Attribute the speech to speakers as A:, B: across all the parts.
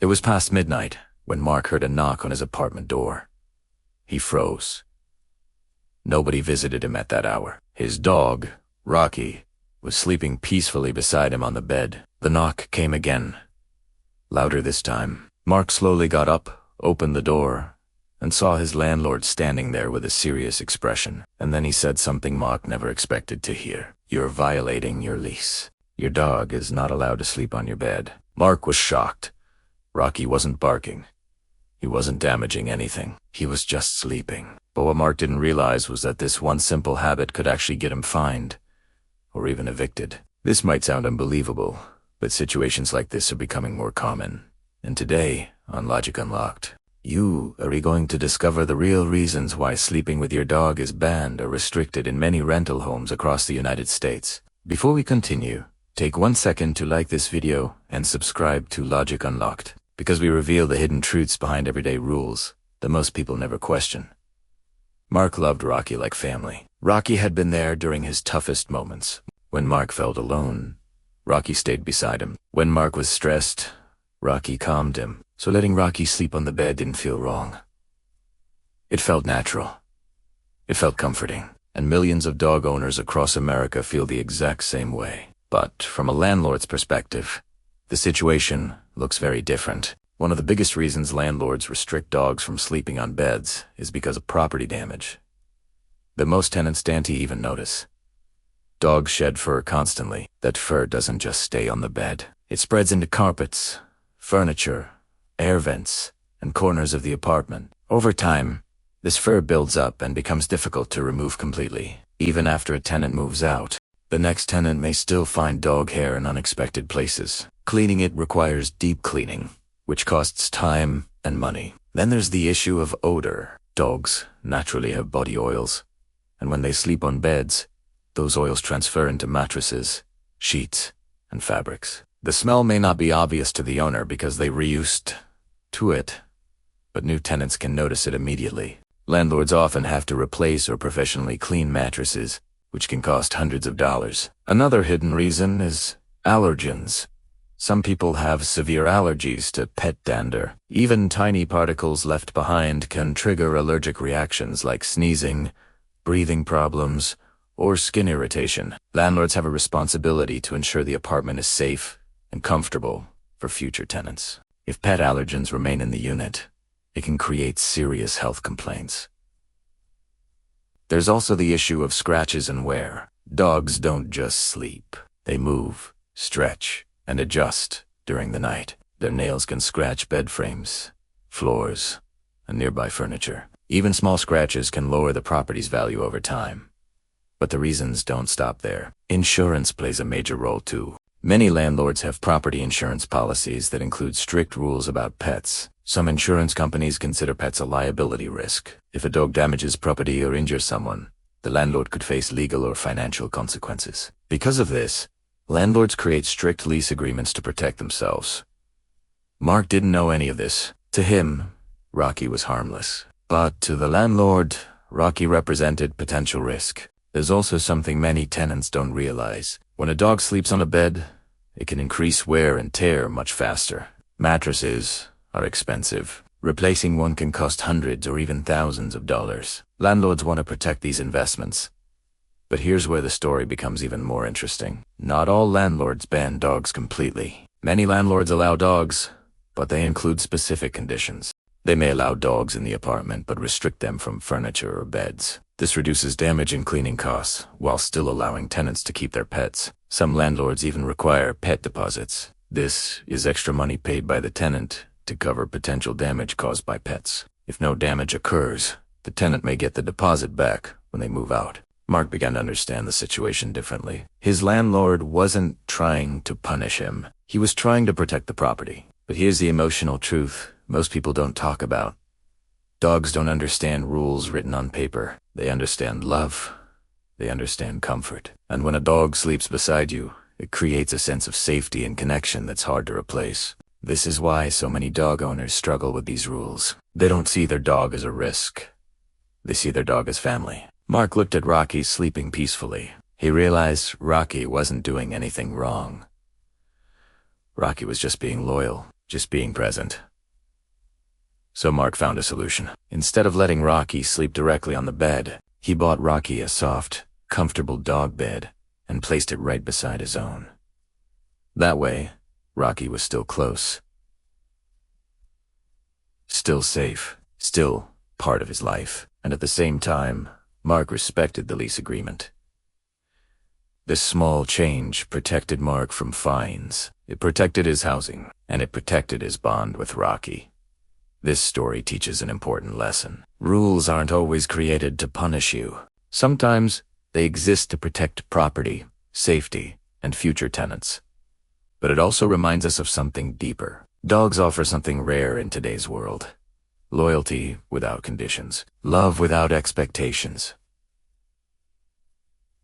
A: It was past midnight when Mark heard a knock on his apartment door. He froze. Nobody visited him at that hour. His dog, Rocky, was sleeping peacefully beside him on the bed. The knock came again, louder this time. Mark slowly got up, opened the door, and saw his landlord standing there with a serious expression. And then he said something Mark never expected to hear. "You're violating your lease. Your dog is not allowed to sleep on your bed." Mark was shocked. Rocky wasn't barking. He wasn't damaging anything. He was just sleeping. But what Mark didn't realize was that this one simple habit could actually get him fined, or even evicted. This might sound unbelievable, but situations like this are becoming more common. And today, on Logic Unlocked, you are going to discover the real reasons why sleeping with your dog is banned or restricted in many rental homes across the United States. Before we continue, take 1 second to like this video and subscribe to Logic Unlocked, because we reveal the hidden truths behind everyday rules that most people never question. Mark loved Rocky like family. Rocky had been there during his toughest moments. When Mark felt alone, Rocky stayed beside him. When Mark was stressed, Rocky calmed him. So letting Rocky sleep on the bed didn't feel wrong. It felt natural. It felt comforting. And millions of dog owners across America feel the exact same way. But from a landlord's perspective, the situation looks very different. One of the biggest reasons landlords restrict dogs from sleeping on beds is because of property damage that most tenants don't even notice. Dogs shed fur constantly. That fur doesn't just stay on the bed. It spreads into carpets, furniture, air vents, and corners of the apartment. Over time, this fur builds up and becomes difficult to remove completely. Even after a tenant moves out, the next tenant may still find dog hair in unexpected places. Cleaning it requires deep cleaning, which costs time and money. Then there's the issue of odor. Dogs naturally have body oils, and when they sleep on beds, those oils transfer into mattresses, sheets, and fabrics. The smell may not be obvious to the owner because they reused to it, but new tenants can notice it immediately. Landlords often have to replace or professionally clean mattresses, which can cost hundreds of dollars. Another hidden reason is allergens. Some people have severe allergies to pet dander. Even tiny particles left behind can trigger allergic reactions like sneezing, breathing problems, or skin irritation. Landlords have a responsibility to ensure the apartment is safe and comfortable for future tenants. If pet allergens remain in the unit, it can create serious health complaints. There's also the issue of scratches and wear. Dogs don't just sleep. They move, stretch, and adjust during the night. Their nails can scratch bed frames, floors, and nearby furniture. Even small scratches can lower the property's value over time. But the reasons don't stop there. Insurance plays a major role too. Many landlords have property insurance policies that include strict rules about pets. Some insurance companies consider pets a liability risk. If a dog damages property or injures someone, the landlord could face legal or financial consequences. Because of this, landlords create strict lease agreements to protect themselves. Mark didn't know any of this. To him, Rocky was harmless. But to the landlord, Rocky represented potential risk. There's also something many tenants don't realize. When a dog sleeps on a bed, it can increase wear and tear much faster. Mattresses are expensive. Replacing one can cost hundreds or even thousands of dollars. Landlords want to protect these investments. But here's where the story becomes even more interesting. Not all landlords ban dogs completely. Many landlords allow dogs, but they include specific conditions. They may allow dogs in the apartment but restrict them from furniture or beds. This reduces damage and cleaning costs, while still allowing tenants to keep their pets. Some landlords even require pet deposits. This is extra money paid by the tenant to cover potential damage caused by pets. If no damage occurs, the tenant may get the deposit back when they move out. Mark began to understand the situation differently. His landlord wasn't trying to punish him. He was trying to protect the property. But here's the emotional truth most people don't talk about. Dogs don't understand rules written on paper. They understand love. They understand comfort. And when a dog sleeps beside you, it creates a sense of safety and connection that's hard to replace. This is why so many dog owners struggle with these rules. They don't see their dog as a risk. They see their dog as family. Mark looked at Rocky sleeping peacefully. He realized Rocky wasn't doing anything wrong. Rocky was just being loyal. just being present. So Mark found a solution. Instead of letting Rocky sleep directly on the bed, he bought Rocky a soft, comfortable dog bed and placed it right beside his own. That way, Rocky was still close, still safe, still part of his life, and at the same time, Mark respected the lease agreement. This small change protected Mark from fines, it protected his housing, and it protected his bond with Rocky. This story teaches an important lesson. Rules aren't always created to punish you. Sometimes they exist to protect property, safety, and future tenants. But it also reminds us of something deeper. Dogs offer something rare in today's world. Loyalty without conditions. Love without expectations.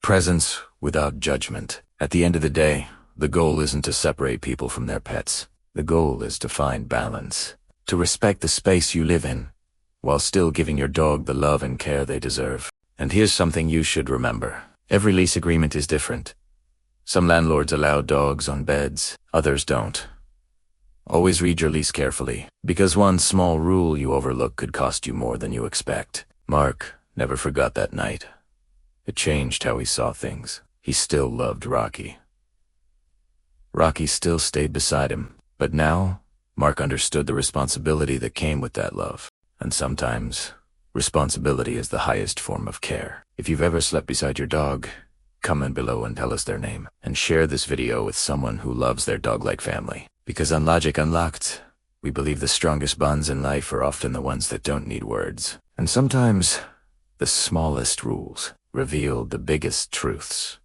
A: Presence without judgment. At the end of the day, the goal isn't to separate people from their pets. The goal is to find balance. To respect the space you live in, while still giving your dog the love and care they deserve. And here's something you should remember. Every lease agreement is different. Some landlords allow dogs on beds, others don't. Always read your lease carefully, because one small rule you overlook could cost you more than you expect. Mark never forgot that night. It changed how he saw things. He still loved Rocky. Rocky still stayed beside him, but now, Mark understood the responsibility that came with that love. And sometimes, responsibility is the highest form of care. If you've ever slept beside your dog, comment below and tell us their name. And share this video with someone who loves their dog-like family. Because on Logic Unlocked, we believe the strongest bonds in life are often the ones that don't need words. And sometimes, the smallest rules reveal the biggest truths.